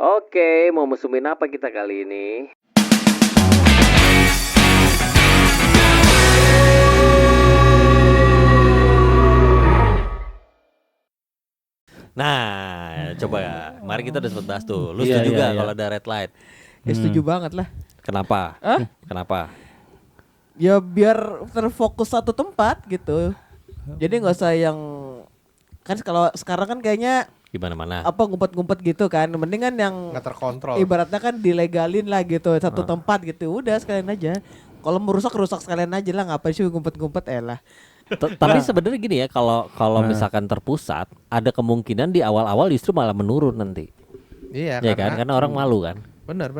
Oke, mau musumin apa kita kali ini? Nah, coba ya. Mari kita udah sempat bahas tuh. Lu setuju gak kalau ada red light? Ya setuju banget lah. Kenapa? Kenapa? Ya biar terfokus satu tempat gitu. Jadi nggak usah yang kan kalau sekarang kan kayaknya Di mana-mana. apa ngumpet-ngumpet gitu kan. Mendingan yang nggak terkontrol. ibaratnya kan dilegalin lah gitu satu tempat gitu. Udah sekalian aja. Kalau merusak sekalian aja lah. Ngapain sih ngumpet-ngumpet lah. Tapi sebenarnya gini ya, kalau misalkan terpusat, ada kemungkinan di awal-awal justru malah menurun nanti. Iya Ya kan? Karena orang malu kan. Benar.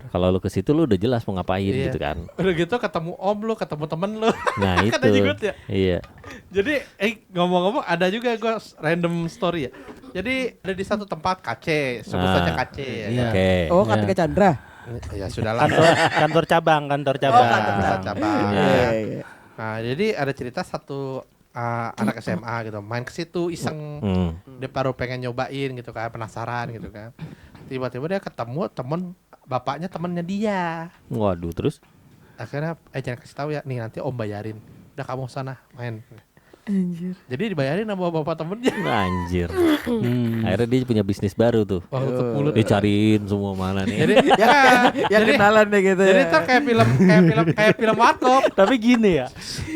Kalau lu ke situ lu udah jelas mau ngapain Iya. gitu kan. Udah gitu ketemu om lu, ketemu temen lu. Nah, Kan itu. aja good ya. Iya. Jadi ngomong-ngomong ada juga gue random story ya. Jadi ada di satu tempat KC, sebut Nah, saja KC ya. iya. kan? Oke. Oh Kartika Chandra. Ya sudahlah. kantor cabang. kantor Bisa cabang. cabang. Iya, iya. Nah, jadi ada cerita satu anak SMA gitu main ke situ iseng. Dia baru pengen nyobain gitu kan, penasaran gitu kan. Tiba-tiba dia ketemu bapaknya temennya dia. Waduh, terus? Akhirnya jangan kasih tahu ya, nih nanti om bayarin. Udah kamu sana main. Anjir. Jadi dibayarin sama bapak temennya. Anjir. Akhirnya dia punya bisnis baru tuh. Wah, tutup mulut. Dicariin semua mana nih. Jadi Yang kenalan deh gitu. jadi ya. tuh kayak film warkop. Tapi gini ya,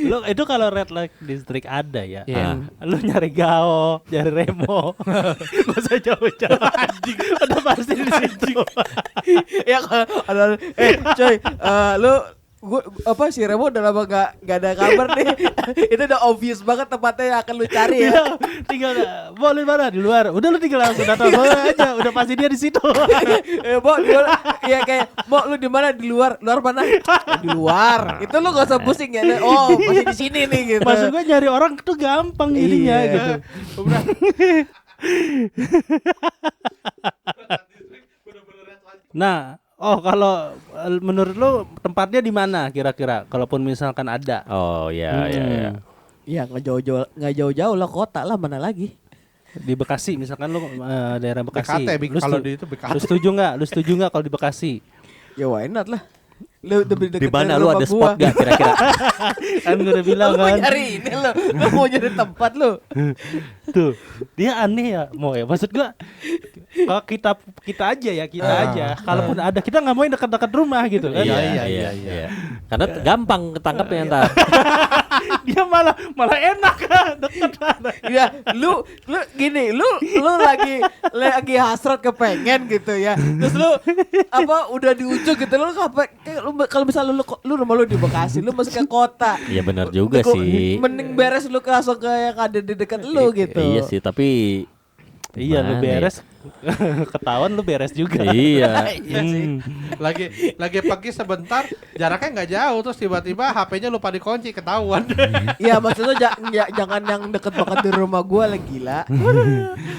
lu itu kalau red light district ada ya, Iya. lu nyari Gao, nyari Remo, gak usah jauh-jauh, anjing, udah pasti di situ. Ya kalau ada coy, lu gua apa si Remo udah lama gak ada kabar nih. Itu udah obvious banget tempatnya yang akan lu cari ya. Iya, tinggal mau lu di mana di luar, udah lu tinggal langsung datang aja, udah pasti dia di situ. Bo, ya kayak Bo lu di mana di luar mana? Di luar. Itu lu gak usah pusing ya. Oh, masih di sini nih gitu. Maksud gue nyari orang tuh gampang jadinya Iya. gitu. Nah, kalau menurut lu tempatnya di mana kira-kira? Kalaupun misalkan ada. Oh, iya, iya, iya. Ya nggak jauh-jauh lah kota lah mana lagi. Di Bekasi misalkan lu daerah Bekasi. BKT, Lu kalau setu- di itu BKT. Lu setuju nggak? Lu setuju nggak kalau di Bekasi? Ya why not lah. Lu lebih Di dekat mana dari lu rumah ada gua. spot gak kira-kira? Kan gue udah bilang Lu mau kan. nyari ini lu mau nyari tempat lu. Tuh, dia aneh ya, mau ya. Maksud gua kalau kita aja ya, kita aja. Kalaupun ada, kita nggak mau yang dekat-dekat rumah gitu kan. Iya. Karena gampang ketangkepnya ntar. Dia malah enak kan, dekat banget. Ya, lu gini, lu lagi hasrat kepengen gitu ya. Terus lu apa udah di ujung gitu lu lu kalau misalnya lu rumah lu di Bekasi, lu masuk ke kota. Iya benar juga sih. Mending beres lu langsung ke yang ada di dekat lu gitu. Iya sih, tapi Iya, lu gimana beres. Ketahuan lu beres juga. Iya. Iya sih. Lagi pergi sebentar, jaraknya nggak jauh, terus tiba-tiba HP-nya lupa dikunci, ketahuan. Iya maksudnya jangan yang deket banget di rumah gua lah gila.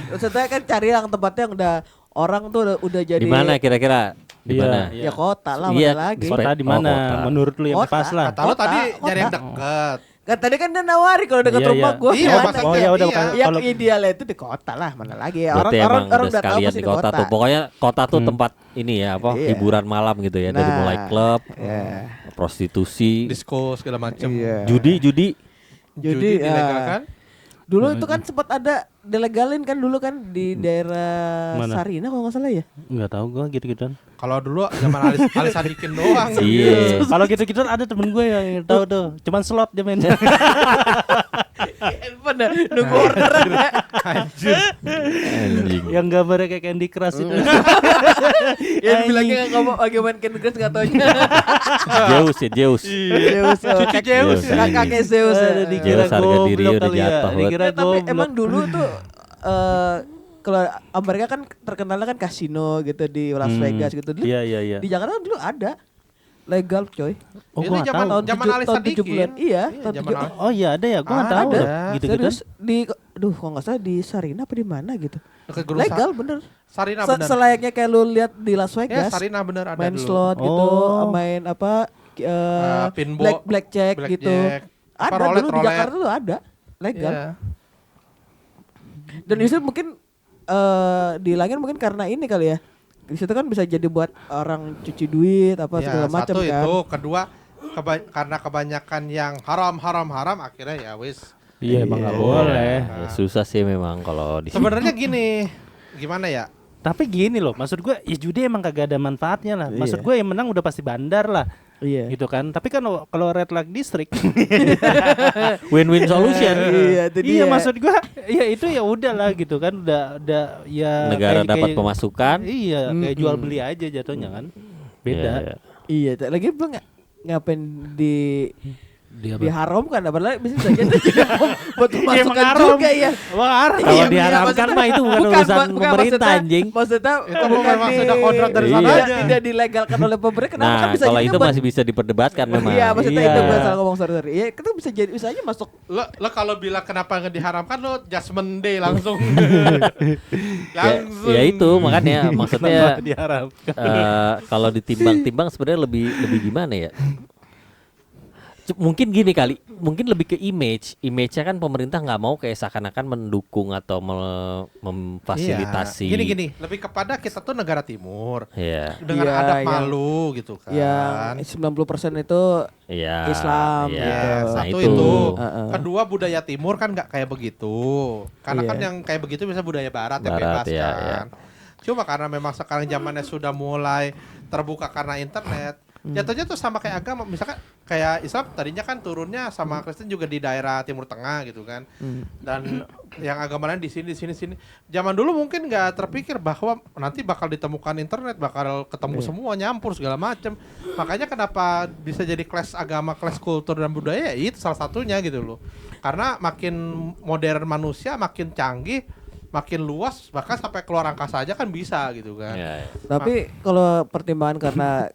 Maksudnya kan cari yang tempatnya yang udah orang tuh udah jadi. Di mana kira-kira? Di Iya, mana? Ya kota lah Iya, mana lagi. Kota di mana? kota. Menurut lu yang Kota. pas lah. Kata lu Kota, tadi kota. nyari yang deket. Kan tadi kan dia nawari kalau dekat Iya, rumah iya. gua Iya, gimana maksudnya Oh kayak- ya udah iya. yang kalau idealnya itu di kota lah mana lagi ya. Berarti Orang emang udah udah tahu sekalian pasti di kota tuh. Pokoknya kota tuh tempat ini ya apa? Iya. Hiburan malam gitu ya. Dari Nah. mulai klub, Iya. prostitusi, Disco segala macem. Iya. judi. Jadi dilegalkan. dulu itu kan sempat ada dilegalin kan dulu kan di daerah Mana? Sarina kalau nggak salah ya. nggak tahu gua gitu-gituan. Kalau dulu zaman Alis Sadikin doang. Iya. Kalau gitu-gituan ada temen gue yang tahu tuh. Cuman slot dia main. Handphone dah nunggu orderan. Anjing. Yang gambarnya kayak Candy Crush itu. Ya bilangnya nggak ngomong lagi main Candy Crush nggak taunya. Zeus ya, Zeus. Zeus, Cucu Zeus. kakek Zeus. Ada ya. dikira Zeus harga diri goblok udah kali ya. jatuh, Dikira Ya, tapi goblok. emang dulu tuh kalau Amerika kan terkenalnya kan kasino gitu di Las Vegas gitu. Dulu Iya. di Jakarta dulu ada legal coy. Oh, Itu gua nggak zaman tahu. zaman Alis tahun Sadikin. 70-an. Iya, tahun zaman 70-an. Oh iya ada ya, gua nggak tahu. Ada. Gitu-gitu. Serius di kok nggak salah di Sarina apa di mana gitu. Dekat Guru Legal bener. Sarina bener. Selayaknya kayak lu lihat di Las Ya, Vegas. Sarina bener ada Main dulu. slot gitu, Oh. main apa Pinball, blackjack gitu. Apa, Ada roulette, dulu di roulette. Jakarta tuh ada. Legal. Iya. Dan justru mungkin dihilangin mungkin karena ini kali ya. di situ kan bisa jadi buat orang cuci duit apa Ya, segala macam satu kan. itu, kedua karena kebanyakan yang haram akhirnya ya wis. Iya emang nggak boleh. Ya, susah sih memang kalau di Sebenarnya gini, gimana ya? Tapi gini loh, maksud gue ya judi emang kagak ada manfaatnya lah. Maksud gue yang menang udah pasti bandar lah. Iya. Gitu kan. Tapi kan kalau red light district win-win solution. Iya, itu iya dia. maksud gua ya itu ya udah lah gitu kan udah ya Negara kayak- dapat kayak- pemasukan. iya kayak jual beli aja jatuhnya kan beda Iya, iya. Iya, lagi belum ngapain dia diharamkan padahal bisa saja itu juga buat Iya, emang masukan haram. juga ya. haram Kalau Iya, diharamkan maksudnya- mah itu bukan urusan pemerintah, maksudnya- anjing. Maksudnya Itu bukan memang sudah kodrat dari sana Iya, aja. tidak dilegalkan oleh pemerintah. Kenapa kan Nah, bisa kalau jadi itu buat- masih bisa diperdebatkan memang. Iya, maksudnya Iya. itu gue salah ngomong sorry. Iya, itu bisa jadi usahanya masuk. Lo kalau bilang kenapa nggak diharamkan lo Judgment Day langsung. Ya itu makanya maksudnya diharap kalau ditimbang-timbang sebenarnya lebih gimana ya? Mungkin gini kali, mungkin lebih ke image-nya kan pemerintah nggak mau kayak seakan-akan mendukung atau memfasilitasi. Iya. Gini, lebih kepada kita tuh negara timur Iya. dengan Iya, adab yang- malu gitu kan. Yang 90% itu Iya. Islam, Iya. gitu. Nah, Satu itu. itu. Heeh. Kedua budaya timur kan nggak kayak begitu. Karena Iya. kan yang kayak begitu bisa budaya barat yang Barat, bebas iya, kan. Cuma karena memang sekarang zamannya sudah mulai terbuka karena internet. Jatuhnya tuh sama kayak agama, misalkan kayak Islam tadinya kan turunnya sama Kristen juga di daerah Timur Tengah gitu kan, dan yang agama lain di sini. Zaman dulu mungkin nggak terpikir bahwa nanti bakal ditemukan internet, bakal ketemu semua, nyampur segala macem. Makanya kenapa bisa jadi kelas agama, kelas kultur dan budaya, ya itu salah satunya gitu loh. Karena makin modern manusia, makin canggih, makin luas, bahkan sampai keluar angkasa aja kan bisa gitu kan. Iya, iya. Tapi kalau pertimbangan karena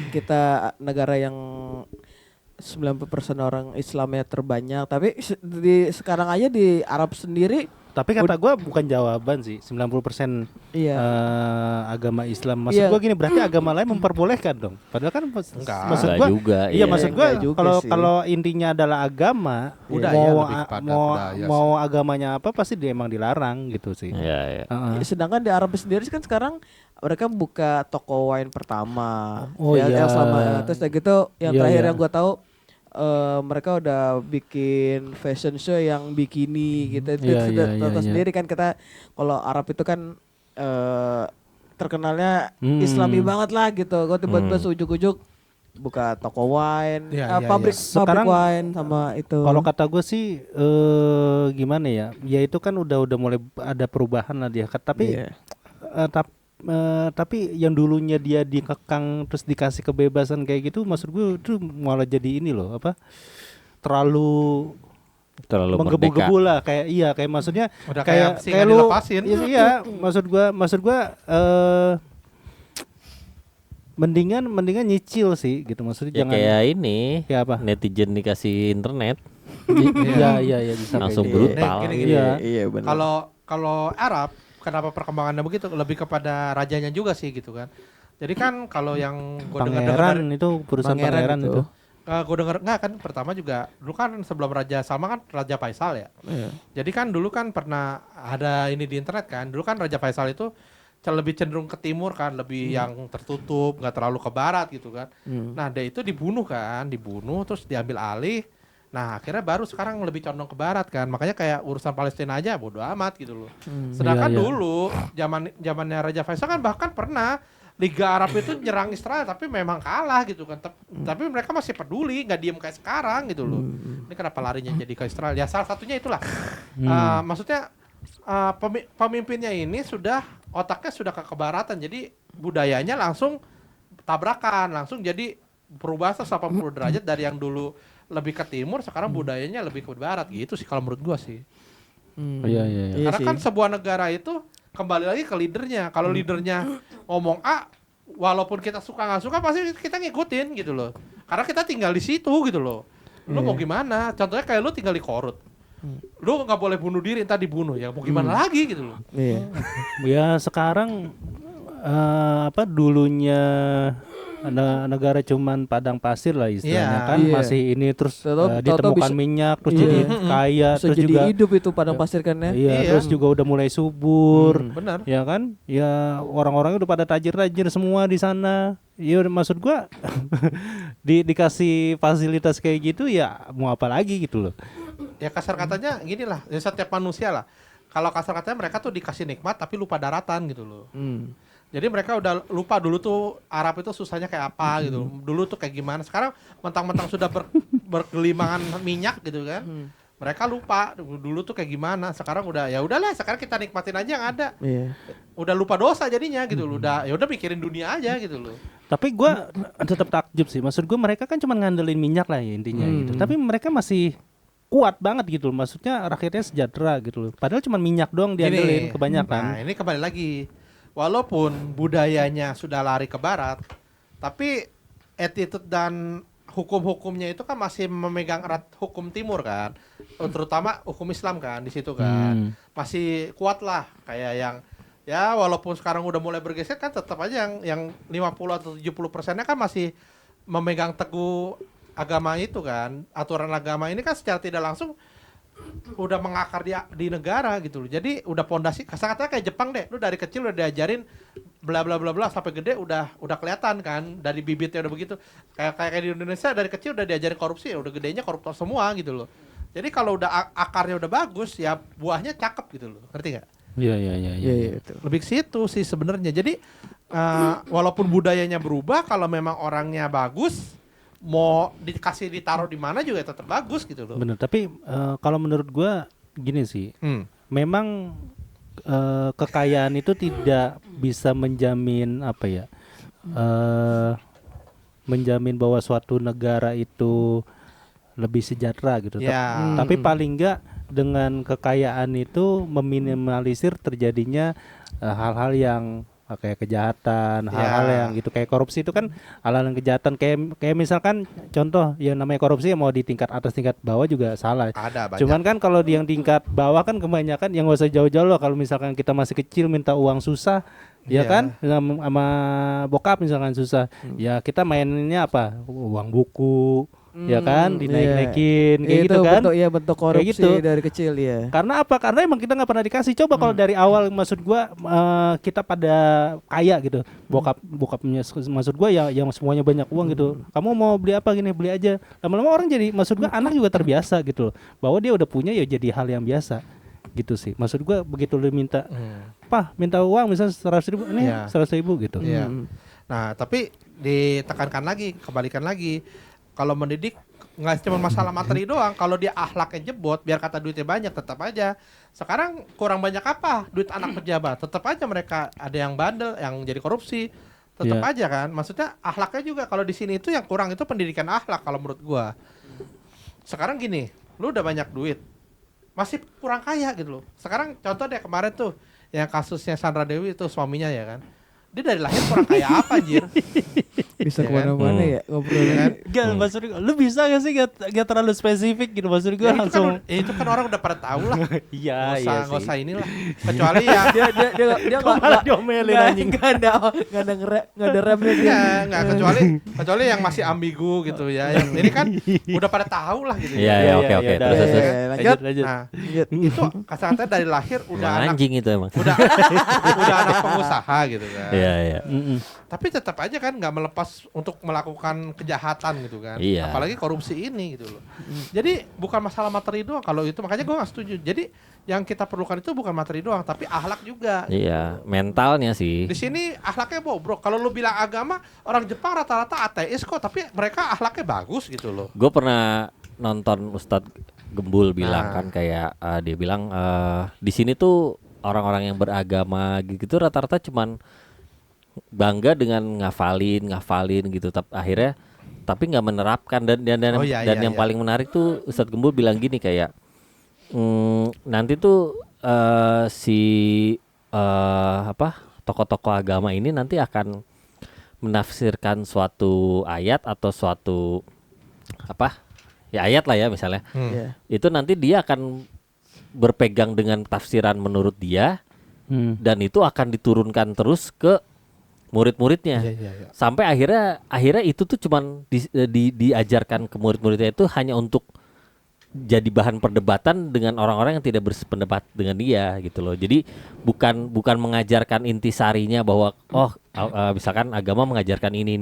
kita negara yang 90% orang Islamnya terbanyak, tapi sekarang aja di Arab sendiri tapi kata gua bukan jawaban sih 90% iya. agama Islam maksud Iya. gua gini berarti agama lain memperbolehkan dong padahal kan Enggak. maksud Enggak gua juga, iya iya. maksud gua Enggak juga kalau sih. kalau intinya adalah agama Budaya mau lebih kepada mau budaya mau agamanya apa pasti dia emang dilarang gitu sih. Iya, iya. Heeh. Sedangkan di Arab sendiri kan sekarang mereka buka toko wine pertama. Oh yang, iya. yang sama terus kayak gitu yang Iya, terakhir iya. yang gua tahu mereka udah bikin fashion show yang bikini gitu. Itu Iya, sudah iya, tahu iya. sendiri kan kita kalau Arab itu kan terkenalnya Hmm. Islami banget lah gitu. Kok tiba-tiba ujuk-ujuk buka toko wine, Iya, iya, pabrik iya. Sekarang wine sama itu. Kalau kata gue sih gimana ya? Ya itu kan udah mulai ada perubahan lah dia. Tapi Iya. tapi yang dulunya dia dikekang terus dikasih kebebasan kayak gitu, maksud gue itu malah jadi ini loh apa? Terlalu Terlalu merdeka. menggebu-gebu lah kayak maksudnya Udah kayak singa lu dilepasin. iya maksud gua mendingan nyicil sih gitu maksudnya Ya jangan kayak ini, kayak apa? netizen dikasih internet Iya bisa langsung kayak gitu. brutal. Gini, Iya. Iya benar. Kalau Arab, kenapa perkembangannya begitu? Lebih kepada rajanya juga sih gitu kan. Jadi kan kalau yang gue Pangeran itu perusahaan pangeran itu. gue denger nggak kan pertama juga dulu kan sebelum Raja Salman kan Raja Faisal ya. Iya. Jadi kan dulu kan pernah ada ini di internet kan. Dulu kan Raja Faisal itu lebih cenderung ke timur kan, lebih yang tertutup, nggak terlalu ke barat gitu kan. Nah dia itu dibunuh terus diambil alih. Nah akhirnya baru sekarang lebih condong ke barat kan. Makanya kayak urusan Palestina aja bodo amat gitu loh. Sedangkan Iya, iya. dulu zamannya Raja Faisal kan bahkan pernah Liga Arab itu nyerang Israel tapi memang kalah gitu kan. Tapi mereka masih peduli, nggak diem kayak sekarang gitu loh. Ini kenapa larinya jadi ke Israel? Ya salah satunya itulah. Maksudnya pemimpinnya ini otaknya sudah ke kebaratan. Jadi budayanya langsung tabrakan, langsung jadi berubah 180 derajat dari yang dulu lebih ke timur, sekarang budayanya lebih ke barat gitu sih kalau menurut gua sih. Iya. Karena kan sebuah negara itu kembali lagi ke leadernya. Kalau leadernya ngomong A, walaupun kita suka nggak suka pasti kita ngikutin gitu loh. Karena kita tinggal di situ gitu loh. Lu mau gimana? Contohnya kayak lu tinggal di Korut. Lu nggak boleh bunuh diri, entar dibunuh ya. Mau gimana lagi gitu loh. Iya. Ya sekarang dulunya negara cuman padang pasir lah istilahnya kan, Iya. masih ini terus Tahu-tahu ditemukan bisa- minyak terus jadi kaya Bisa terus jadi juga hidup itu padang pasir kan ya. iya, Iya. terus juga udah mulai subur. Benar. Ya kan? Ya orang-orangnya udah pada tajir-tajir semua di sana. Iya maksud gua dikasih fasilitas kayak gitu ya mau apa lagi gitu loh. Ya kasar katanya gini lah, ya setiap manusia lah. Kalau kasar katanya mereka tuh dikasih nikmat tapi lupa daratan gitu loh. Jadi mereka udah lupa dulu tuh Arab itu susahnya kayak apa gitu. Dulu tuh kayak gimana. Sekarang mentang-mentang sudah bergelimangan minyak gitu kan. Mereka lupa dulu tuh kayak gimana. Sekarang udah ya udahlah, sekarang kita nikmatin aja yang ada. Iya. Udah lupa dosa jadinya gitu loh. Udah ya udah mikirin dunia aja gitu loh. Tapi gua tetap takjub sih. Maksud gua mereka kan cuma ngandelin minyak lah ya intinya gitu. Tapi mereka masih kuat banget gitu loh. Maksudnya rakyatnya sejahtera gitu loh. Padahal cuma minyak doang diandelin kebanyakan. Nah, ini kembali lagi. Walaupun budayanya sudah lari ke barat, tapi attitude dan hukum-hukumnya itu kan masih memegang erat hukum timur kan. Terutama hukum Islam kan di situ kan. Masih kuat lah kayak yang ya walaupun sekarang udah mulai bergeser kan tetap aja yang 50 atau 70%-nya kan masih memegang teguh agama itu kan. Aturan agama ini kan secara tidak langsung udah mengakar di negara gitu loh. Jadi udah pondasi kasar-katanya kayak Jepang deh. Lu dari kecil udah diajarin bla bla bla bla sampai gede udah kelihatan kan dari bibitnya udah begitu. Kayak di Indonesia dari kecil udah diajarin korupsi, udah gedenya koruptor semua gitu loh. Jadi kalau udah akarnya udah bagus ya buahnya cakep gitu loh. Ngerti nggak? Iya. Iya betul. Lebih ke situ sih sebenarnya. Jadi walaupun budayanya berubah, kalau memang orangnya bagus, mau dikasih ditaruh di mana juga tetap bagus gitu loh. Bener, tapi kalau menurut gua gini sih. Memang kekayaan itu tidak bisa menjamin apa ya? Menjamin bahwa suatu negara itu lebih sejahtera gitu. Ya. Tapi paling enggak dengan kekayaan itu meminimalisir terjadinya hal-hal yang kayak kejahatan, hal-hal yang gitu kayak korupsi itu kan hal-hal yang kejahatan kayak misalkan contoh yang namanya korupsi yang mau di tingkat atas tingkat bawah juga salah. Ada banyak. Cuman kan kalau di yang tingkat bawah kan kebanyakan yang gak usah jauh-jauh loh kalau misalkan kita masih kecil minta uang susah ya kan sama bokap misalkan susah ya kita mainnya apa uang buku ya kan dinaik-naikin kayak itu gitu kan bentuk korupsi gitu. dari kecil ya. Karena apa? Karena emang kita nggak pernah dikasih. Coba kalau dari awal maksud gua kita pada kaya gitu. Bokapnya maksud gua ya yang semuanya banyak uang gitu. Kamu mau beli apa gini beli aja. Lama-lama orang jadi maksud gua anak juga terbiasa gitu loh. Bahwa dia udah punya ya jadi hal yang biasa. Gitu sih. Maksud gua begitu lu minta minta uang misalnya 100.000 nih 100.000 gitu. Iya. Nah, tapi ditekankan lagi, kembalikan lagi. Kalau mendidik nggak cuma masalah materi doang. Kalau dia akhlaknya jebot, biar kata duitnya banyak, tetap aja. Sekarang kurang banyak apa? Duit anak pejabat. Tetap aja mereka ada yang bandel, yang jadi korupsi. Tetap aja kan. Maksudnya akhlaknya juga. Kalau di sini itu yang kurang itu pendidikan akhlak kalau menurut gua. Sekarang gini, lu udah banyak duit, masih kurang kaya gitu loh. Sekarang contoh deh kemarin tuh, yang kasusnya Sandra Dewi itu suaminya ya kan. Dia dari lahir kurang kaya apa anjir? Bisa Ya kan? kemana-mana ya ngobrolnya. Gak, maksud gue, lu bisa gak sih gak terlalu spesifik gitu maksud gue Ya, langsung. itu kan orang udah pada tahu lah. Iya, Nggak usah inilah. Kecuali ya dia malah diomelin anjing. nggak ada remnya dia. nggak kecuali yang masih ambigu gitu ya. Yang ini kan udah pada tahu lah gitu. Iya, oke. udah, Terus. ya. Lanjut. Nah, itu kasarnya dari lahir udah Emang anak anjing itu emang. udah anak pengusaha gitu kan. Iya. Tapi tetap aja kan nggak melepas untuk melakukan kejahatan gitu kan. Iya. Apalagi korupsi ini gitu loh. Jadi bukan masalah materi doang kalau itu, makanya gue nggak setuju. Jadi yang kita perlukan itu bukan materi doang, tapi akhlak juga. Iya, mentalnya sih. Di sini akhlaknya bobrok. Kalau lu bilang agama, orang Jepang rata-rata ateis kok, tapi mereka akhlaknya bagus gitu loh. Gue pernah nonton Ustadz Gembul bilang kan kayak dia bilang di sini tuh orang-orang yang beragama gitu rata-rata cuman bangga dengan ngafalin gitu, akhirnya tapi nggak menerapkan dan yang paling menarik tuh Ustadz Gembul bilang gini kayak nanti tuh tokoh-tokoh agama ini nanti akan menafsirkan suatu ayat atau suatu ayat lah ya misalnya. Itu nanti dia akan berpegang dengan tafsiran menurut dia dan itu akan diturunkan terus ke murid-muridnya. Iya. Sampai akhirnya itu tuh cuman diajarkan ke murid-muridnya itu hanya untuk jadi bahan perdebatan dengan orang-orang yang tidak berpendapat dengan dia gitu loh. Jadi bukan mengajarkan intisarinya bahwa misalkan agama mengajarkan ini,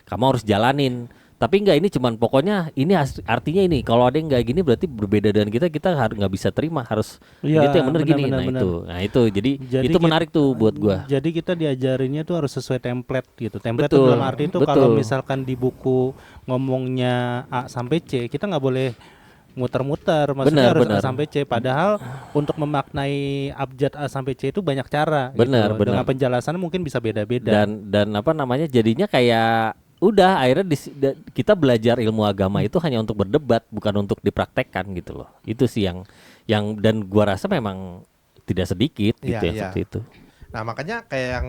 kamu harus jalanin. Tapi enggak, ini cuman pokoknya ini artinya ini. Kalau ada yang enggak gini berarti berbeda dengan kita harus nggak bisa terima, harus Iya, itu yang benar gini. benar. Nah itu jadi itu menarik tuh buat gua. Jadi kita diajarinnya tuh harus sesuai template gitu. Template Betul, itu dalam arti itu betul. kalau misalkan di buku ngomongnya A sampai C, kita nggak boleh muter-muter, maksudnya harus A Benar. sampai C. Padahal untuk memaknai abjad A sampai C itu banyak cara. Benar. Gitu. Dengan penjelasan mungkin bisa beda-beda. Dan apa namanya, jadinya kayak udah akhirnya kita belajar ilmu agama itu hanya untuk berdebat, bukan untuk dipraktekkan gitu loh. Itu sih yang dan gua rasa memang tidak sedikit gitu Iya, ya seperti itu. Nah makanya kayak yang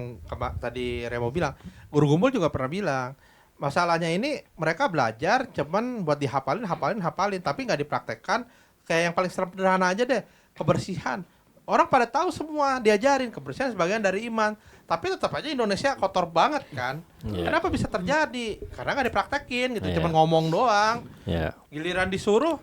tadi Remo bilang, guru gumbul juga pernah bilang, masalahnya ini mereka belajar cuman buat dihafalin, tapi nggak dipraktekkan. Kayak yang paling sederhana aja deh, kebersihan. Orang pada tahu semua, diajarin kebersihan sebagian dari iman, tapi tetap aja Indonesia kotor banget kan. Yeah. Kenapa bisa terjadi? Karena nggak dipraktekin gitu, Yeah. cuman ngomong doang. Ya. Giliran disuruh,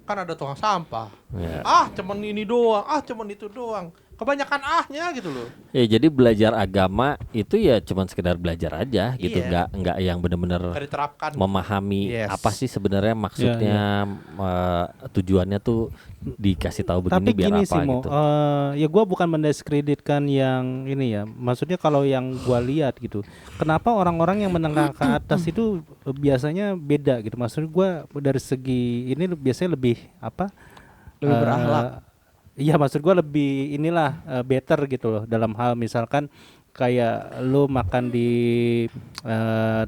kan ada tukang sampah. Ya. Cuman ini doang, cuman itu doang. Kebanyakan ahnya gitu loh. Ya jadi belajar agama itu ya cuman sekedar belajar aja gitu, Iya. nggak yang benar-benar Nggak diterapkan. memahami Yes. apa sih sebenarnya maksudnya, tujuannya tuh dikasih tahu begini Tapi biar gini apa sih Mo, gitu. ya gue bukan mendiskreditkan yang ini ya. Maksudnya kalau yang gue lihat gitu, kenapa orang-orang yang menengah ke atas itu biasanya beda gitu. Maksud gue dari segi ini biasanya lebih apa? Lebih berakhlak. Iya, maksud gue lebih inilah better gitu loh, dalam hal misalkan kayak lu makan di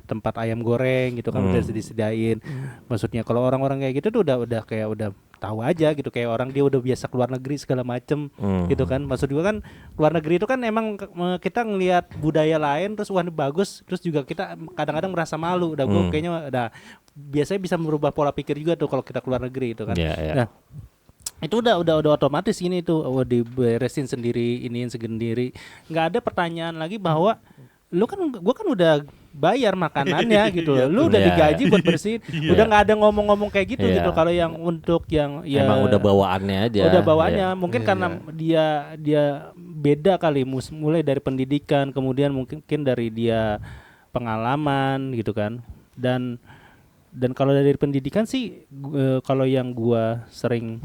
tempat ayam goreng gitu kan udah disediain. Maksudnya kalau orang-orang kayak gitu tuh udah kayak udah tahu aja gitu, kayak orang dia udah biasa keluar negeri segala macem gitu kan. Maksud gua kan luar negeri itu kan emang kita ngelihat budaya lain terus wah ini bagus, terus juga kita kadang-kadang merasa malu. Udah gua kayaknya udah biasanya bisa merubah pola pikir juga tuh kalau kita keluar negeri itu kan. Iya. Nah, itu udah otomatis ini tuh diberesin sendiri, iniin sendiri. Nggak ada pertanyaan lagi bahwa gua kan udah bayar makanannya gitu loh. Lu udah Iya. digaji buat bersihin. Udah nggak ada ngomong-ngomong kayak gitu Iya. gitu. Kalau yang untuk yang ya Emang udah bawaannya aja. udah bawaannya Iya. mungkin karena dia beda kali, mulai dari pendidikan, kemudian mungkin dari dia pengalaman gitu kan. Dan kalau dari pendidikan sih kalau yang gua sering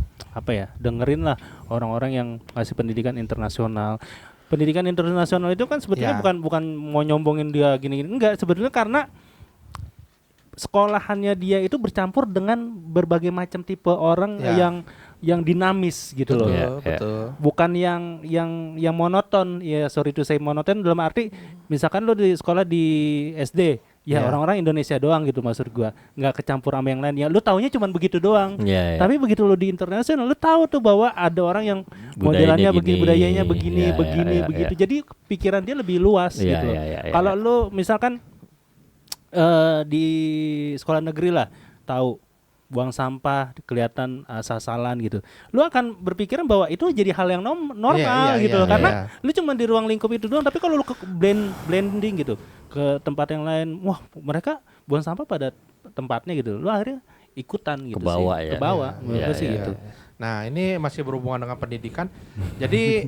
dengerin lah orang-orang yang ngasih pendidikan internasional. Pendidikan internasional itu kan sebetulnya bukan mau nyombongin dia gini-gini, enggak, sebetulnya karena sekolahannya dia itu bercampur dengan berbagai macam tipe orang yang dinamis gitu loh. Iya. Betul. Bukan yang monoton. Ya sorry to say monoton dalam arti misalkan lo di sekolah di SD orang-orang Indonesia doang gitu, maksud gua nggak kecampur sama yang lain ya, lu taunya cuma begitu doang. Iya. Tapi begitu lu di internasional lu tahu tuh bahwa ada orang yang modelannya begini, budayanya begini, Iya. begitu. Jadi pikiran dia lebih luas Iya, gitu. iya. Kalau lu misalkan di sekolah negeri lah tahu buang sampah kelihatan asal-asalan gitu, lu akan berpikiran bahwa itu jadi hal yang normal gitu loh, karena lu cuma di ruang lingkup itu doang. Tapi kalau lu ke blending gitu ke tempat yang lain, wah mereka buang sampah pada tempatnya gitu, lu akhirnya ikutan gitu, Kebawa sih ya. kebawa menurut Iya, gue sih iya. gitu. Nah ini masih berhubungan dengan pendidikan. Jadi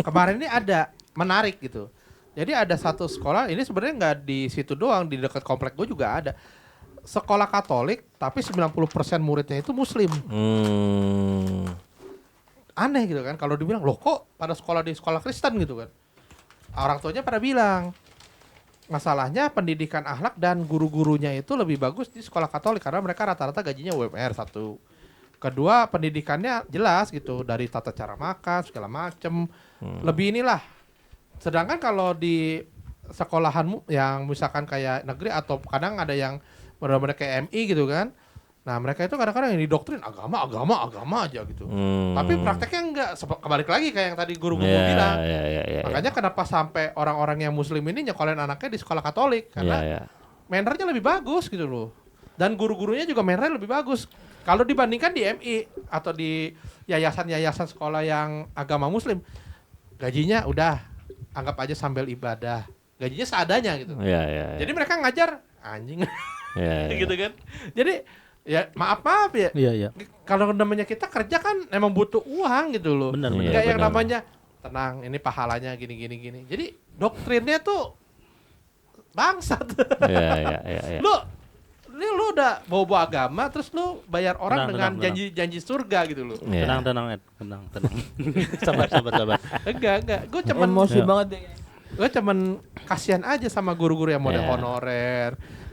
kemarin ini ada menarik gitu. Jadi ada satu sekolah, ini sebenarnya nggak di situ doang, di dekat komplek gue juga ada. Sekolah Katolik, tapi 90% muridnya itu Muslim. Aneh gitu kan, kalau dibilang, loh kok pada sekolah di sekolah Kristen gitu kan. Orang tuanya pada bilang, masalahnya pendidikan akhlak dan guru-gurunya itu lebih bagus di sekolah Katolik, karena mereka rata-rata gajinya UMR satu. Kedua, pendidikannya jelas gitu, dari tata cara makan, segala macem. Lebih inilah. Sedangkan kalau di sekolahan yang misalkan kayak negeri, atau kadang ada yang benar-benar kayak MI gitu kan. Nah mereka itu kadang-kadang yang didoktrin agama aja gitu. Tapi prakteknya enggak, kebalik lagi kayak yang tadi guru-guru bilang. Makanya kenapa sampai orang-orang yang Muslim ini nyekolahin anaknya di sekolah Katolik, karena mannernya lebih bagus gitu loh. Dan guru-gurunya juga mannernya lebih bagus kalau dibandingkan di MI atau di yayasan-yayasan sekolah yang agama Muslim. Gajinya udah anggap aja sambil ibadah. gajinya seadanya gitu. Iya, iya. Jadi mereka ngajar anjing Iya, iya. gitu kan. Jadi ya maaf ya. Iya, iya. Kalau namanya kita kerja kan emang butuh uang gitu loh. Benar, benar. Enggak Iya, yang benar. namanya tenang, ini pahalanya gini. Jadi doktrinnya tuh bangsat. Iya, iya, iya, iya. Lu udah bawa agama terus lu bayar orang dengan Tenang. janji surga gitu loh. Iya. Tenang, Ed. Tenang. Sabar. Enggak. Gue cuman Emosi banget deh. gue cuman kasihan aja sama guru-guru yang model Iya. honorer,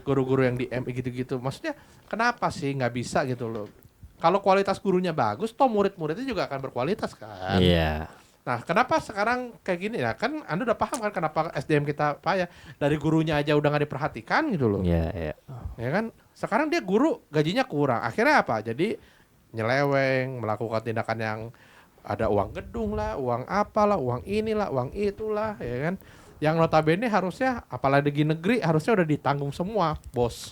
guru-guru yang di MI gitu-gitu. Maksudnya kenapa sih nggak bisa gitu loh? Kalau kualitas gurunya bagus, toh murid-muridnya juga akan berkualitas kan. Iya. Nah, kenapa sekarang kayak gini ya? Kan Anda udah paham kan kenapa SDM kita payah? Dari gurunya aja udah nggak diperhatikan gitu loh. Iya, iya. Ya kan? Sekarang dia guru gajinya kurang. Akhirnya apa? Jadi nyeleweng, melakukan tindakan yang ada uang gedung lah, uang apalah, uang inilah, uang itulah, ya kan? Yang notabene harusnya, apalagi di negeri harusnya udah ditanggung semua, bos.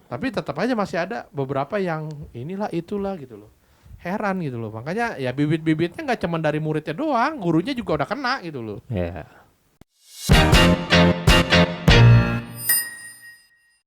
Tapi tetap aja masih ada beberapa yang inilah itulah gitu loh. Heran gitu loh. Makanya ya bibit-bibitnya nggak cuma dari muridnya doang, gurunya juga udah kena gitu loh. Iya.